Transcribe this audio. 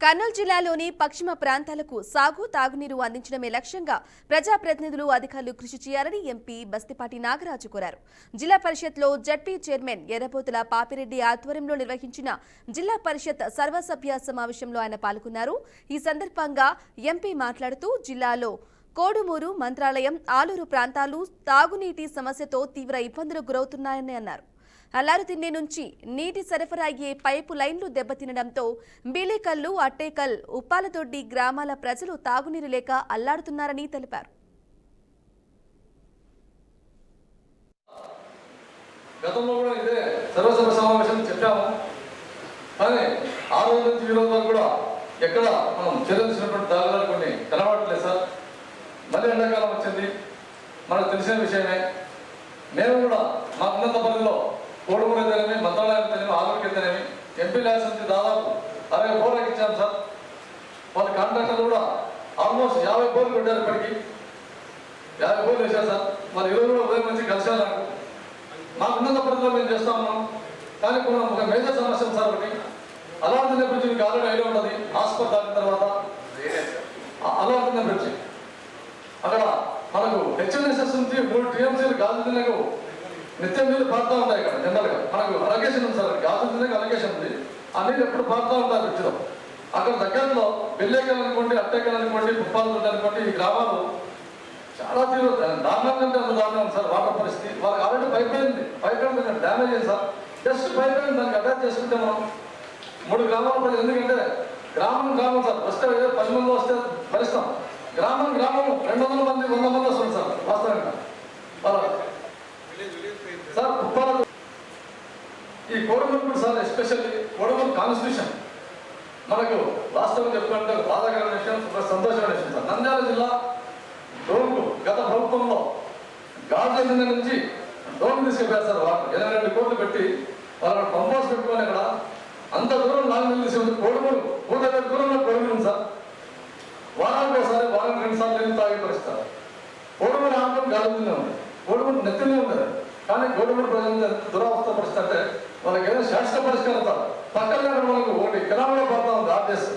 కర్నూలు జిల్లాలోని పశ్చిమ ప్రాంతాలకు సాగు తాగునీరు అందించడమే లక్ష్యంగా ప్రజాప్రతినిధులు అధికారులు కృషి చేయాలని ఎంపీ బస్తిపాటి నాగరాజు కోరారు. జిల్లా పరిషత్లో జడ్పీ చైర్మన్ ఎర్రపోతుల పాపిరెడ్డి ఆధ్వర్యంలో నిర్వహించిన జిల్లా పరిషత్ సర్వసభ్య సమావేశంలో ఆయన పాల్గొన్నారు. ఈ సందర్భంగా ఎంపీ మాట్లాడుతూ జిల్లాలో కోడుమూరు, మంత్రాలయం, ఆలూరు ప్రాంతాలు తాగునీటి సమస్యతో తీవ్ర ఇబ్బందులకు గురవుతున్నాయని అన్నారు. అల్లారుతిన్నె నుంచి నీటి సరఫరా అయ్యే పైపు లైన్లు దెబ్బతినడంతో బీలేకల్లు, అట్టేకల్, ఉప్పాలదొడ్డి గ్రామాల ప్రజలు తాగునీరు లేక అల్లాడుతున్నారని తెలిపారు. గతంలో కూడా ఇదే సర్వసభ సమావేశం చెప్పాము. కానీ ఆ రోజు నుంచి ఈ రోజు వరకు కూడా ఎక్కడ మనం చెల్లించినటువంటి దాఖలాలు కొన్ని కనబడట్లేదు సార్. మళ్ళీ ఎండాకాలం వచ్చింది, మనకు తెలిసిన విషయమే. మేము కూడా మా ఉన్నత పరిధిలో కోడుమూరు అయితేనేమి, మంత్రాలయం అయితేనేమి, ఆలూరుకి అయితేనేమి ఎంపీ ల్యాబ్స్ నుంచి దాదాపు 60 బోర్లకు ఇచ్చాం సార్. వాళ్ళ కాంట్రాక్టర్లు కూడా ఆల్మోస్ట్ 50 బోర్లు కొట్టారు. ఇప్పటికి 50 బోర్లు వేశారు సార్. మరి ఈరోజు కూడా ఉదయం నుంచి కలిసారు నాకు. మాకు ఉన్నత పరిధిలో మేము చేస్తా ఉన్నాం. కానీ కొన్ని ఒక మేజర్ సమస్య సార్. ఒకటి అల్లారుతిన్నె బ్రిడ్జ్ మీకు ఆల్రెడీ ఐడియా ఉంటుంది. హాస్పిటల్ దాటిన తర్వాత అల్లారుతిన్నె బ్రిడ్జ్ అక్కడ మనకు హెచ్ఎన్ఎస్ఎస్ నుంచి 3 టీఎంసీలు గాజుదిన్నెకు నిత్యం నీళ్ళు పారుతూ ఉంటాయి. ఇక్కడ జనరల్గా మనకు అలొకేషన్ ఉంది సార్. గాజుదిన్నెకు అలొకేషన్ ఉంది. ఆ నీళ్ళు ఎప్పుడు పారుతూ ఉంటారు బ్రిడ్జ్లో. అక్కడ దగ్గరలో బెల్లేకల్ అనుకోండి, అట్టేకల్ అనుకోండి, పుప్పాలదొడ్డి అనుకోండి, ఈ గ్రామాలు చాలా తీవ్ర దారుణం కంటే అంత దారుణం సార్. వాటర్ పరిస్థితి వాళ్ళకి ఆల్రెడీ పైప్ లైన్ కొంచెం డ్యామేజ్ అయింది సార్. జస్ట్ పైప్ లైన్ దానికి అటాచ్ చేసుకుంటే మనం 3 గ్రామాల ప్రజలు, ఎందుకంటే గ్రామం సార్. ఫస్ట్ 10 మంది వస్తే భరిస్తాం. గ్రామం 200 మంది 100 మంది వస్తుంది సార్ వాస్తవంగా. సార్ ఉప్పాల ఈ Kodumuru sir, especially Kodumuru constitution మనకు వాస్తవం చెప్పుకుంటే బాధాకరమైన విషయం, సంతోషమైన విషయం సార్. నంద్యాల జిల్లా డోన్కు గత ప్రభుత్వంలో గాజుదిన్నె నుంచి డోన్ తీసుకెళ్ళారు సార్. వాటర్ 82 కోట్లు పెట్టి వాళ్ళ పంపౌస్ పెట్టుకొని అక్కడ అంత దూరం నాలుగు తీసుకుంది. కోడుమూరు 150 దూరంలో కోడుమూరు సార్. వారానికి ఒకసారి, వారానికి 2 సార్లు నీళ్ళు తాగే పరిస్థితి. కోడుమూరు ఆంధ్రం గాజుదిన్నె ఉంది, కోడుమూరు నెత్తినే ఉంది. కానీ కోడుమూరు ప్రజలు దురవస్థ పరిస్థితి అంటే వాళ్ళకి ఏదైనా శాశ్వత పరిష్కారం పక్కన మనకు ఒకటి కిరామలో పడతా ఉంది ఆర్టీఎస్.